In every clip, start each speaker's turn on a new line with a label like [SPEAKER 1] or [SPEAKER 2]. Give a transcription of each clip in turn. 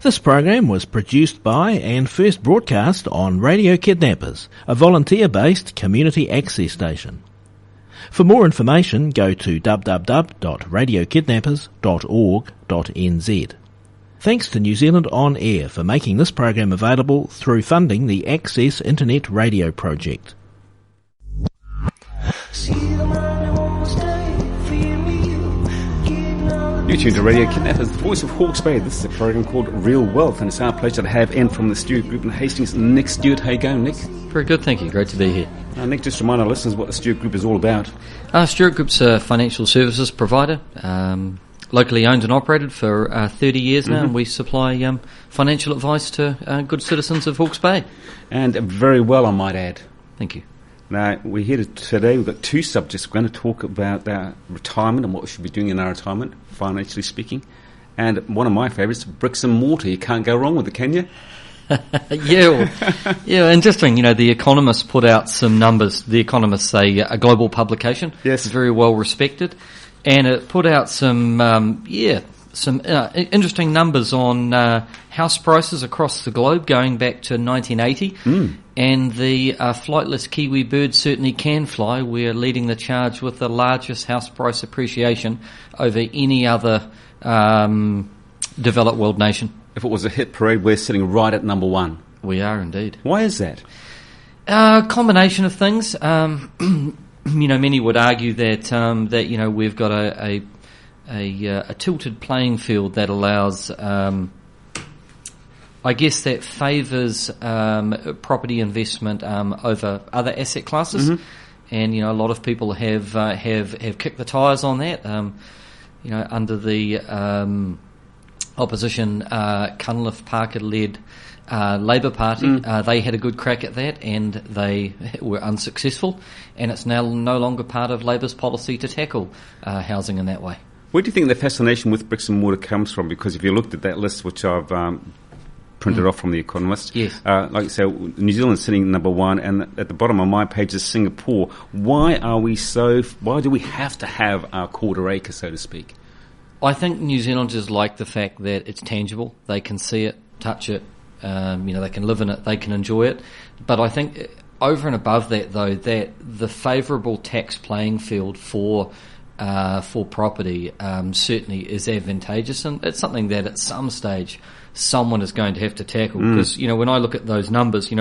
[SPEAKER 1] This program was produced by and first broadcast on Radio Kidnappers, a volunteer-based community access station. For more information, go to www.radiokidnappers.org.nz. Thanks to New Zealand On Air for making this program available through funding the Access Internet Radio project.
[SPEAKER 2] You're tuned to Radio Kidnappers, the voice of Hawke's Bay. This is a program called Real Wealth, and it's our pleasure to have in from the Stewart Group in Hastings, Nick Stewart. How you going, Nick?
[SPEAKER 3] Very good, thank you. Great to be here.
[SPEAKER 2] Nick, just remind our listeners what the Stewart Group is all about.
[SPEAKER 3] Stewart Group's a financial services provider, locally owned and operated for 30 years now, and we supply financial advice to good citizens of Hawke's Bay.
[SPEAKER 2] And very well, I might add.
[SPEAKER 3] Thank you.
[SPEAKER 2] Now, we're here today. We've got two subjects. We're going to talk about our retirement and what we should be doing in our retirement, financially speaking. And one of my favourites, bricks and mortar. You can't go wrong with it, can you?
[SPEAKER 3] Yeah, interesting. You know, The Economist put out some numbers. The Economist's a global publication.
[SPEAKER 2] Yes.
[SPEAKER 3] It's very well respected. And it put out some interesting numbers on house prices across the globe going back to 1980. And the flightless Kiwi bird certainly can fly. We're leading the charge with the largest house price appreciation over any other developed world nation.
[SPEAKER 2] If it was a hit parade, we're sitting right at number one.
[SPEAKER 3] We are indeed.
[SPEAKER 2] Why is that?
[SPEAKER 3] Combination of things. Many would argue that we've got a tilted playing field that allows, that favours property investment over other asset classes, and a lot of people have kicked the tyres on that. Under the opposition Cunliffe Parker-led Labour Party, they had a good crack at that, and they were unsuccessful. And it's now no longer part of Labour's policy to tackle housing in that way.
[SPEAKER 2] Where do you think the fascination with bricks and mortar comes from? Because if you looked at that list, which I've printed off from The Economist,
[SPEAKER 3] yes.
[SPEAKER 2] Like you say, New Zealand's sitting number one, and at the bottom of my page is Singapore. Why do we have to have our quarter acre, so to speak?
[SPEAKER 3] I think New Zealanders like the fact that it's tangible. They can see it, touch it, they can live in it, they can enjoy it. But I think over and above that, though, that the favourable tax playing field for property certainly is advantageous, and it's something that at some stage someone is going to have to tackle. Because when I look at those numbers,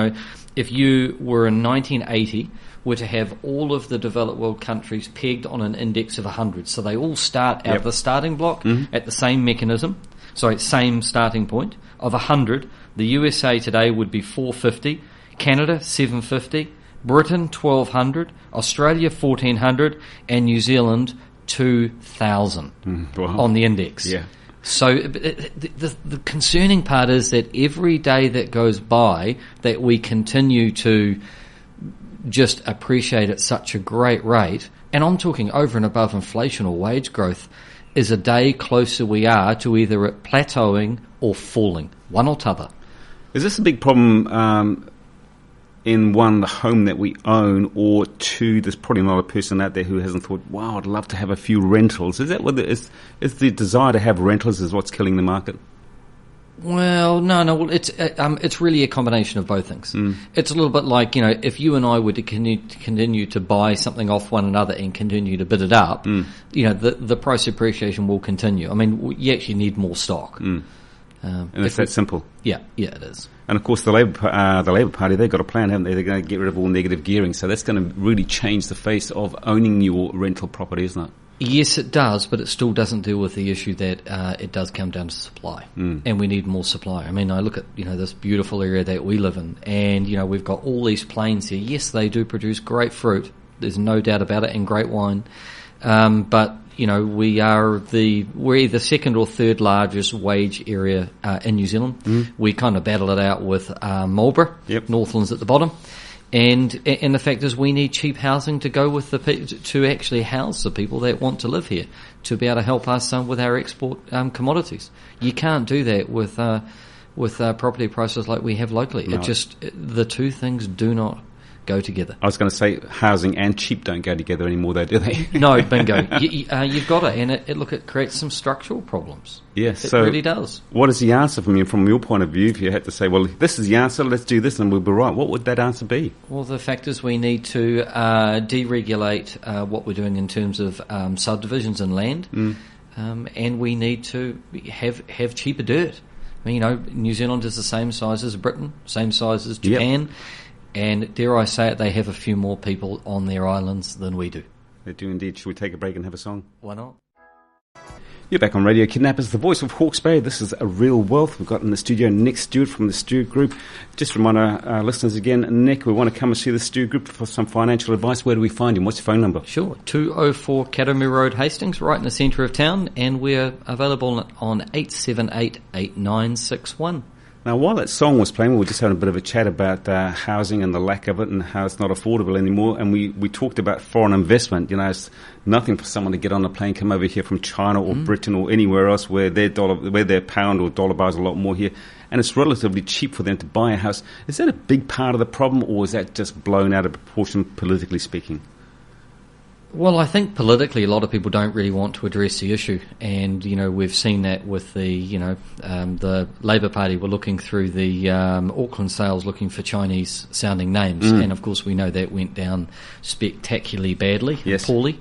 [SPEAKER 3] if you were in 1980 were to have all of the developed world countries pegged on an index of 100, so they all start out of the starting block at the same same starting point of 100. The USA today would be 450, Canada 750, Britain 1200, Australia 1400, and New Zealand 2000 on the index. Yeah. So the concerning part is that every day that goes by that we continue to just appreciate at such a great rate, and I'm talking over and above inflation or wage growth, is a day closer we are to either it plateauing or falling, one or t'other.
[SPEAKER 2] Is this a big problem in one, the home that we own, or two, there's probably not a person out there who hasn't thought, wow, I'd love to have a few rentals? Is that what is the desire to have rentals is what's killing the market?
[SPEAKER 3] Well, no. Well, it's really a combination of both things. It's a little bit like, if you and I were to continue to buy something off one another and continue to bid it up, the price appreciation will continue. I mean, you actually need more stock.
[SPEAKER 2] And it's that simple.
[SPEAKER 3] Yeah, it is.
[SPEAKER 2] And of course, the Labour Party, they've got a plan, haven't they? They're going to get rid of all negative gearing, so that's going to really change the face of owning your rental property, isn't it?
[SPEAKER 3] Yes, it does, but it still doesn't deal with the issue that it does come down to supply, and we need more supply. I mean, I look at this beautiful area that we live in, and we've got all these plains here. Yes, they do produce great fruit. There's no doubt about it, and great wine. But we're the second or third largest wage area in New Zealand. We kind of battle it out with Marlborough, Northlands at the bottom. And the fact is, we need cheap housing to go with to actually house the people that want to live here, to be able to help us with our export commodities. You can't do that with property prices like we have locally. No. The two things do not go together.
[SPEAKER 2] I was going to say housing and cheap don't go together anymore, though, do they?
[SPEAKER 3] No, bingo. You've got it, and it creates some structural problems.
[SPEAKER 2] Yes,
[SPEAKER 3] it
[SPEAKER 2] so
[SPEAKER 3] really does.
[SPEAKER 2] What is the answer from your point of view? If you had to say, well, this is the answer, let's do this, and we'll be right. What would that answer be?
[SPEAKER 3] Well, the fact is we need to deregulate what we're doing in terms of subdivisions and land, and we need to have cheaper dirt. I mean, New Zealand is the same size as Britain, same size as Japan, and dare I say it, they have a few more people on their islands than we do.
[SPEAKER 2] They do indeed. Should we take a break and have a song?
[SPEAKER 3] Why not?
[SPEAKER 2] You're back on Radio Kidnappers, the voice of Hawke's Bay. This is A Real Wealth. We've got in the studio Nick Stewart from the Stewart Group. Just remind our listeners again, Nick, we want to come and see the Stewart Group for some financial advice. Where do we find him? What's your phone number?
[SPEAKER 3] Sure, 204 Katamu Road, Hastings, right in the centre of town, and we're available on 878-8961.
[SPEAKER 2] Now, while that song was playing, we were just having a bit of a chat about housing and the lack of it and how it's not affordable anymore. And we talked about foreign investment. It's nothing for someone to get on a plane, come over here from China or Britain or anywhere else where their pound or dollar bar is a lot more here. And it's relatively cheap for them to buy a house. Is that a big part of the problem, or is that just blown out of proportion, politically speaking?
[SPEAKER 3] Well, I think politically a lot of people don't really want to address the issue, and we've seen that with the Labour Party were looking through the Auckland sales looking for Chinese sounding names, and of course we know that went down spectacularly badly, poorly.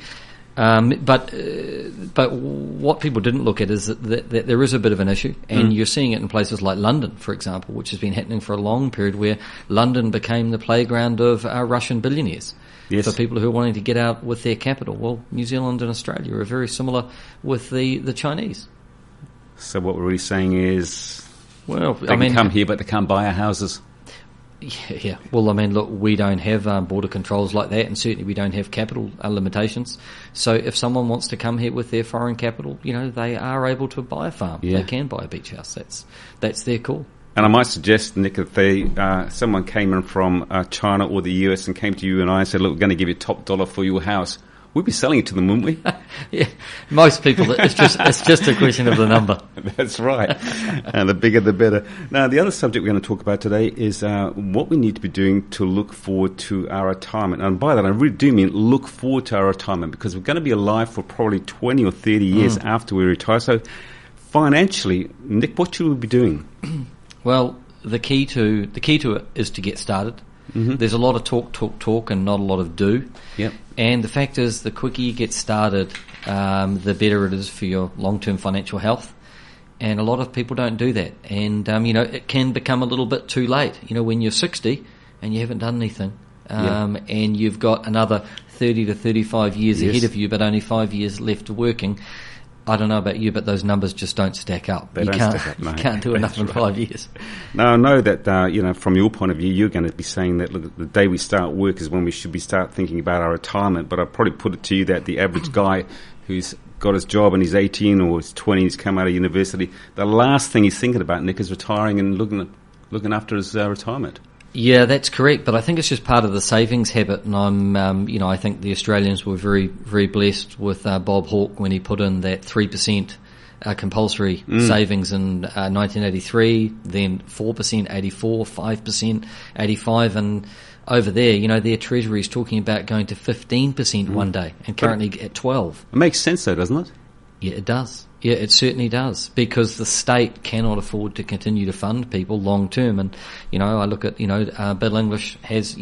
[SPEAKER 3] But what people didn't look at is that there is a bit of an issue, and you're seeing it in places like London, for example, which has been happening for a long period, where London became the playground of Russian billionaires.
[SPEAKER 2] Yes.
[SPEAKER 3] For people who are wanting to get out with their capital. Well, New Zealand and Australia are very similar with the Chinese.
[SPEAKER 2] So what we're really saying is,
[SPEAKER 3] well,
[SPEAKER 2] they can come here, but they can't buy our houses.
[SPEAKER 3] Yeah. Well, look, we don't have border controls like that, and certainly we don't have capital limitations. So if someone wants to come here with their foreign capital, they are able to buy a farm. Yeah. They can buy a beach house. That's their call.
[SPEAKER 2] And I might suggest, Nick, if someone came in from China or the US and came to you and I and said, look, we're going to give you top dollar for your house, we'd be selling it to them, wouldn't we?
[SPEAKER 3] Yeah, most people, it's just a question of the number.
[SPEAKER 2] That's right. And the bigger the better. Now, the other subject we're going to talk about today is what we need to be doing to look forward to our retirement. And by that, I really do mean look forward to our retirement, because we're going to be alive for probably 20 or 30 years after we retire. So financially, Nick, what should we be doing?
[SPEAKER 3] Well, the key to it is to get started. There's a lot of talk, and not a lot of do.
[SPEAKER 2] Yep.
[SPEAKER 3] And the fact is, the quicker you get started, the better it is for your long-term financial health. And a lot of people don't do that. And, it can become a little bit too late. When you're 60 and you haven't done anything, and you've got another 30 to 35 years ahead of you, but only 5 years left working. I don't know about you, but those numbers just don't stack up. You can't do enough in 5 years.
[SPEAKER 2] Now, I know that, from your point of view, you're going to be saying that, look, the day we start work is when we should start thinking about our retirement. But I'd probably put it to you that the average guy who's got his job and he's 18 or he's 20, he's come out of university, the last thing he's thinking about, Nick, is retiring and looking after his retirement.
[SPEAKER 3] Yeah, that's correct, but I think it's just part of the savings habit, and I think the Australians were very, very blessed with Bob Hawke when he put in that 3% compulsory savings in 1983, then 4%, 84, 5%, 85, and over there, their Treasury is talking about going to 15% one day, and currently at 12.
[SPEAKER 2] It makes sense though, doesn't it?
[SPEAKER 3] Yeah, it does. Yeah, it certainly does, because the state cannot afford to continue to fund people long term. And, I look at, Bill English has,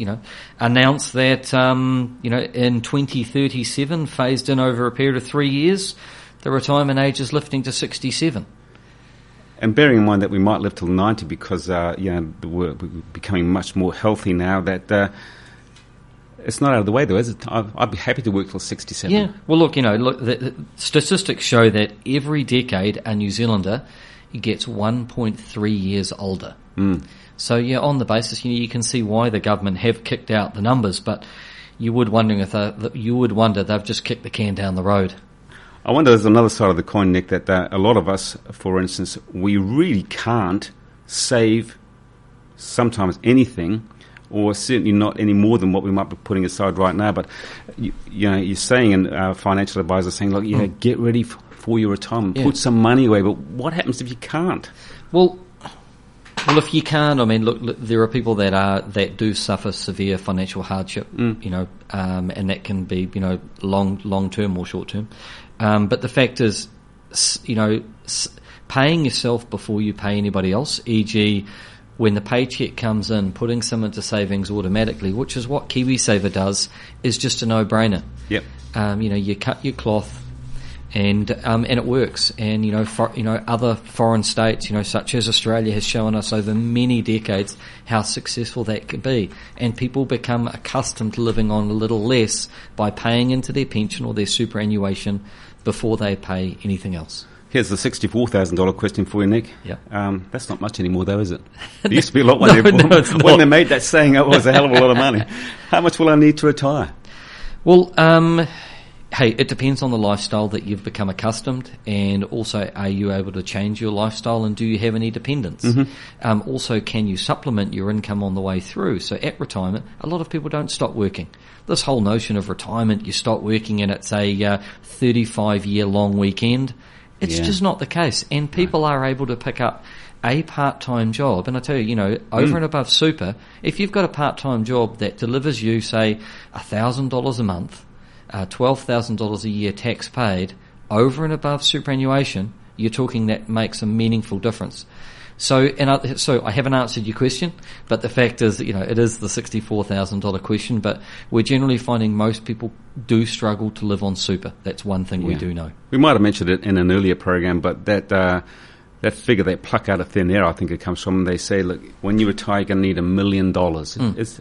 [SPEAKER 3] announced that, in 2037, phased in over a period of 3 years, the retirement age is lifting to 67.
[SPEAKER 2] And bearing in mind that we might live till 90 because, we're becoming much more healthy now, that it's not out of the way, though, is it? I'd be happy to work till 67.
[SPEAKER 3] Yeah. Well, look, the statistics show that every decade a New Zealander gets 1.3 years older. So, on the basis, you can see why the government have kicked out the numbers, but you would wonder they've just kicked the can down the road.
[SPEAKER 2] I wonder, there's another side of the coin, Nick, that a lot of us, for instance, we really can't save sometimes anything, or certainly not any more than what we might be putting aside right now. But you're saying, and our financial advisor saying, look, get ready for your retirement, put some money away. But what happens if you can't?
[SPEAKER 3] Well, Well, if you can't, I mean, look, there are people that do suffer severe financial hardship, and that can be, long term or short term. But the fact is, paying yourself before you pay anybody else, e.g., when the paycheck comes in, putting some into savings automatically, which is what KiwiSaver does, is just a no-brainer.
[SPEAKER 2] Yep.
[SPEAKER 3] You cut your cloth, and it works. And other foreign states, such as Australia, has shown us over many decades how successful that could be. And people become accustomed to living on a little less by paying into their pension or their superannuation before they pay anything else.
[SPEAKER 2] Here's the $64,000 question for you, Nick.
[SPEAKER 3] Yeah.
[SPEAKER 2] That's not much anymore, though, is it? It used to be a lot when,
[SPEAKER 3] it's
[SPEAKER 2] when they made that saying, it was a hell of a lot of money. How much will I need to retire?
[SPEAKER 3] Well, hey, it depends on the lifestyle that you've become accustomed, and also, are you able to change your lifestyle, and do you have any dependents? Mm-hmm. Also, can you supplement your income on the way through? So at retirement, a lot of people don't stop working. This whole notion of retirement, you stop working and it's a 35-year long weekend, it's just not the case. And people are able to pick up a part-time job. And I tell you, over and above super, if you've got a part-time job that delivers you, say, $1,000 a month, $12,000 a year tax paid, over and above superannuation, you're talking that makes a meaningful difference. So I haven't answered your question, but the fact is, it is the $64,000 question, but we're generally finding most people do struggle to live on super. That's one thing we do know.
[SPEAKER 2] We might have mentioned it in an earlier program, but that figure they pluck out of thin air, I think it comes from, they say, look, when you retire, you're going to need $1 million. Is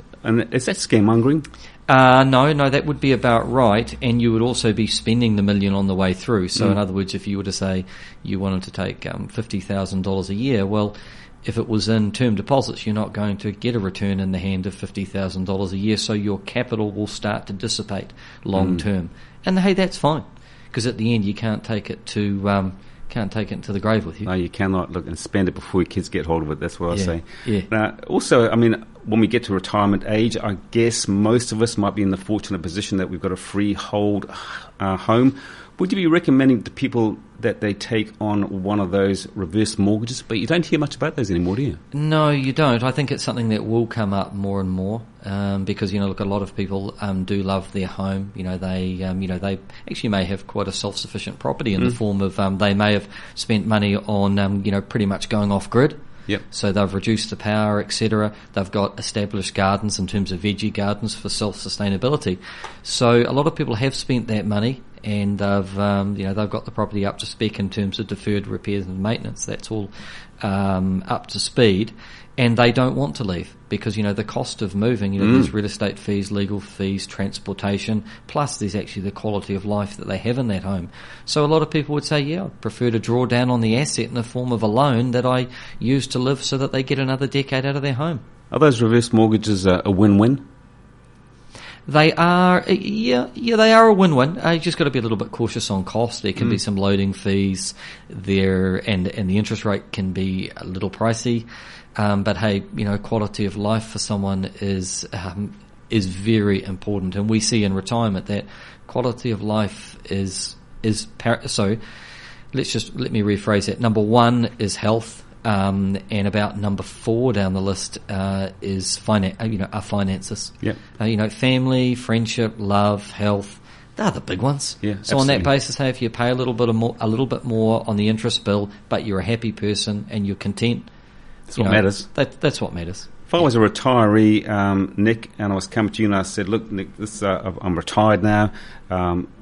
[SPEAKER 2] that scaremongering?
[SPEAKER 3] No, that would be about right, and you would also be spending the $1 million on the way through. So in other words, if you were to say you wanted to take $50,000 a year, well, if it was in term deposits, you're not going to get a return in the hand of $50,000 a year, so your capital will start to dissipate long term. And hey, that's fine, because at the end you can't take it to the grave with you.
[SPEAKER 2] No, you cannot look and spend it before your kids get hold of it. That's what I say.
[SPEAKER 3] Yeah.
[SPEAKER 2] Now, also, I mean, when we get to retirement age, I guess most of us might be in the fortunate position that we've got a freehold home. Would you be recommending to people that they take on one of those reverse mortgages? But you don't hear much about those anymore, do you?
[SPEAKER 3] No, you don't. I think it's something that will come up more and more because, look, a lot of people do love their home. They actually may have quite a self-sufficient property in the form of they may have spent money on, pretty much going off grid.
[SPEAKER 2] Yep.
[SPEAKER 3] So they've reduced the power, etc. They've got established gardens in terms of veggie gardens for self-sustainability. So a lot of people have spent that money, and they've got the property up to spec in terms of deferred repairs and maintenance. That's all up to speed, and they don't want to leave because the cost of moving. There's real estate fees, legal fees, transportation, plus there's actually the quality of life that they have in that home. So a lot of people would say, yeah, I'd prefer to draw down on the asset in the form of a loan that I use to live, so that they get another decade out of their home.
[SPEAKER 2] Are those reverse mortgages a win-win?
[SPEAKER 3] They are, they are a win-win. You just got to be a little bit cautious on cost. There can be some loading fees there, and the interest rate can be a little pricey. But hey, quality of life for someone is very important, and we see in retirement that quality of life is so. Let me rephrase that. Number one is health. And about number 4 down the list is our finances.
[SPEAKER 2] Yep.
[SPEAKER 3] Family, friendship, love, health. They're the big ones.
[SPEAKER 2] Yeah,
[SPEAKER 3] so
[SPEAKER 2] absolutely.
[SPEAKER 3] on that basis, hey, if you pay a little bit more on the interest bill, but you're a happy person and you're content,
[SPEAKER 2] that's what matters.
[SPEAKER 3] That's what matters.
[SPEAKER 2] If I was a retiree, Nick, and I was coming to you and I said, look, Nick, I'm retired now.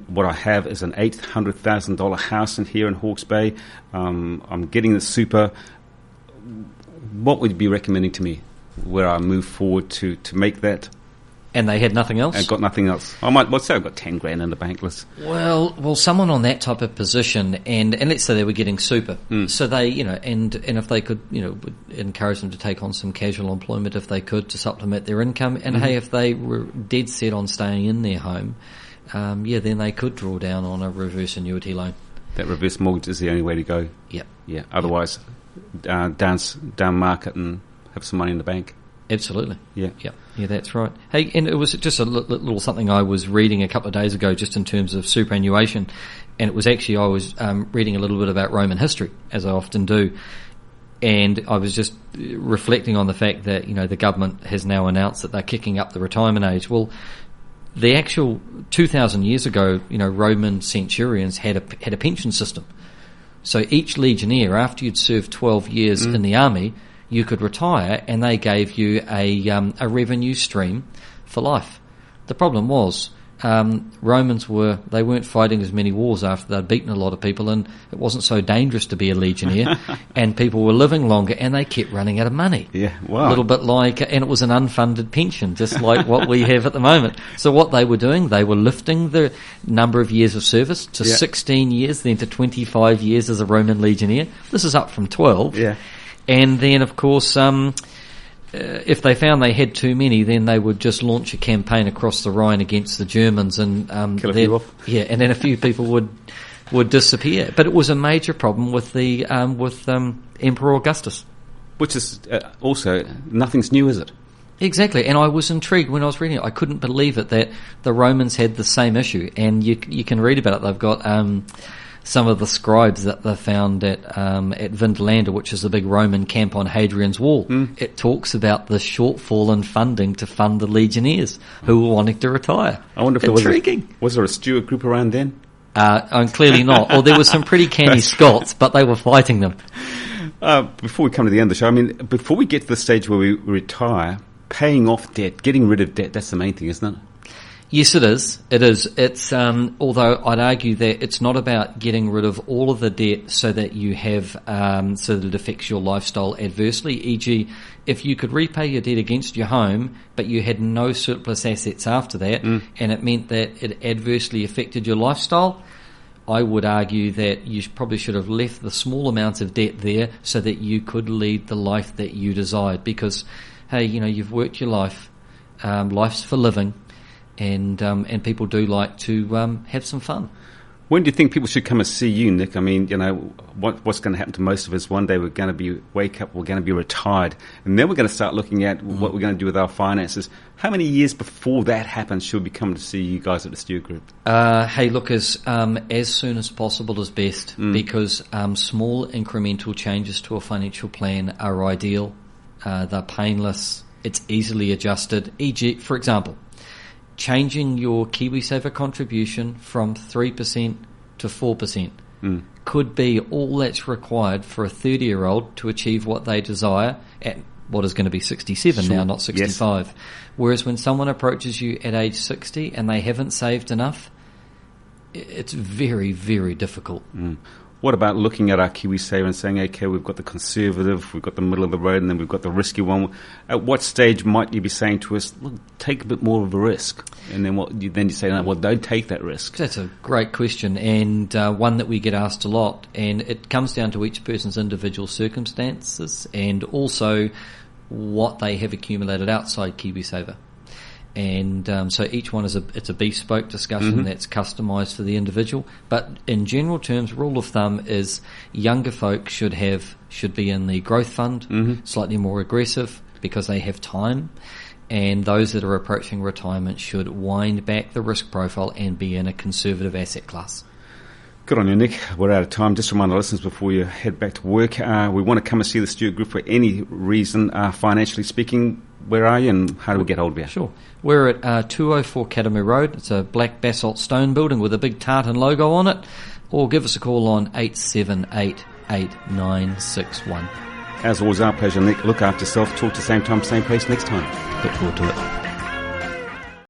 [SPEAKER 2] What I have is an $800,000 house here in Hawke's Bay. I'm getting the super. What would you be recommending to me where I move forward to make that?
[SPEAKER 3] And they had nothing else?
[SPEAKER 2] I got nothing else. Let's say I've got 10 grand in the bank list.
[SPEAKER 3] Well, someone on that type of position, and let's say they were getting super. So they, and if they could, would encourage them to take on some casual employment if they could to supplement their income. And hey, if they were dead set on staying in their home, then they could draw down on a reverse annuity loan. That
[SPEAKER 2] reverse mortgage is the only way to go.
[SPEAKER 3] Yep.
[SPEAKER 2] Yeah. Otherwise, down market and have some money in the bank.
[SPEAKER 3] Absolutely.
[SPEAKER 2] Yeah,
[SPEAKER 3] that's right. Hey, and it was just a little something I was reading a couple of days ago, just in terms of superannuation, and it was actually I was reading a little bit about Roman history, as I often do. And I was just reflecting on the fact that, the government has now announced that they're kicking up the retirement age. Well, the actual 2,000 years ago, Roman centurions had a pension system. So each legionnaire, after you'd served 12 years in the army, you could retire, and they gave you a revenue stream for life. The problem was, Romans weren't fighting as many wars after they'd beaten a lot of people, and it wasn't so dangerous to be a legionnaire, and people were living longer, and they kept running out of money.
[SPEAKER 2] Yeah, wow.
[SPEAKER 3] A little bit like, and it was an unfunded pension, just like what we have at the moment. So what they were doing, they were lifting the number of years of service to 16 years, then to 25 years as a Roman legionnaire. This is up from 12.
[SPEAKER 2] Yeah.
[SPEAKER 3] And then, of course, if they found they had too many, then they would just launch a campaign across the Rhine against the Germans, and
[SPEAKER 2] kill a few off.
[SPEAKER 3] Yeah, and then a few people would disappear. But it was a major problem with the Emperor Augustus.
[SPEAKER 2] Which is also nothing's new, is it?
[SPEAKER 3] Exactly, and I was intrigued when I was reading it. I couldn't believe it that the Romans had the same issue, and you can read about it. They've got some of the scribes that they found at Vindolanda, which is the big Roman camp on Hadrian's Wall. It talks about the shortfall in funding to fund the legionnaires who were wanting to retire.
[SPEAKER 2] I wonder if was there a Stuart group around then?
[SPEAKER 3] Clearly not. Or there were some pretty canny Scots, but they were fighting them.
[SPEAKER 2] Before we come to the end of the show, before we get to the stage where we retire, paying off debt, getting rid of debt, that's the main thing, isn't it?
[SPEAKER 3] Yes, it is. It is. It's although I'd argue that it's not about getting rid of all of the debt so that you have so that it affects your lifestyle adversely. E.g., if you could repay your debt against your home, but you had no surplus assets after that, and it meant that it adversely affected your lifestyle, I would argue that you probably should have left the small amounts of debt there so that you could lead the life that you desired. Because, hey, you've worked your life. Life's for living. And people do like to have some fun.
[SPEAKER 2] When do you think people should come and see you, Nick? I mean, what's going to happen to most of us? One day we're going to wake up, we're going to be retired, and then we're going to start looking at what we're going to do with our finances. How many years before that happens should we come to see you guys at the Stewart Group?
[SPEAKER 3] Hey, look, as soon as possible is best, because small incremental changes to a financial plan are ideal. They're painless. It's easily adjusted. E.g., for example, changing your KiwiSaver contribution from 3% to 4% could be all that's required for a 30-year-old to achieve what they desire at what is going to be 67 now, not 65. Yes. Whereas when someone approaches you at age 60 and they haven't saved enough, it's very, very difficult.
[SPEAKER 2] What about looking at our KiwiSaver and saying, okay, we've got the conservative, we've got the middle of the road, and then we've got the risky one. At what stage might you be saying to us, look, take a bit more of a risk? And then you say, no, well, don't take that risk.
[SPEAKER 3] That's a great question, and one that we get asked a lot. And it comes down to each person's individual circumstances and also what they have accumulated outside KiwiSaver. And so each one it's a bespoke discussion that's customised for the individual. But in general terms, rule of thumb is younger folk should be in the growth fund, slightly more aggressive because they have time. And those that are approaching retirement should wind back the risk profile and be in a conservative asset class.
[SPEAKER 2] Good on you, Nick. We're out of time. Just remind our listeners before you head back to work, we want to come and see the Stewart Group for any reason, financially speaking. Where are you and how do we get hold of you?
[SPEAKER 3] Sure. We're at 204 Academy Road. It's a black basalt stone building with a big tartan logo on it. Or give us a call on 878-8961.
[SPEAKER 2] As always, our pleasure, Nick. Look after yourself. Talk to the same time, same place next time.
[SPEAKER 3] Look forward to it.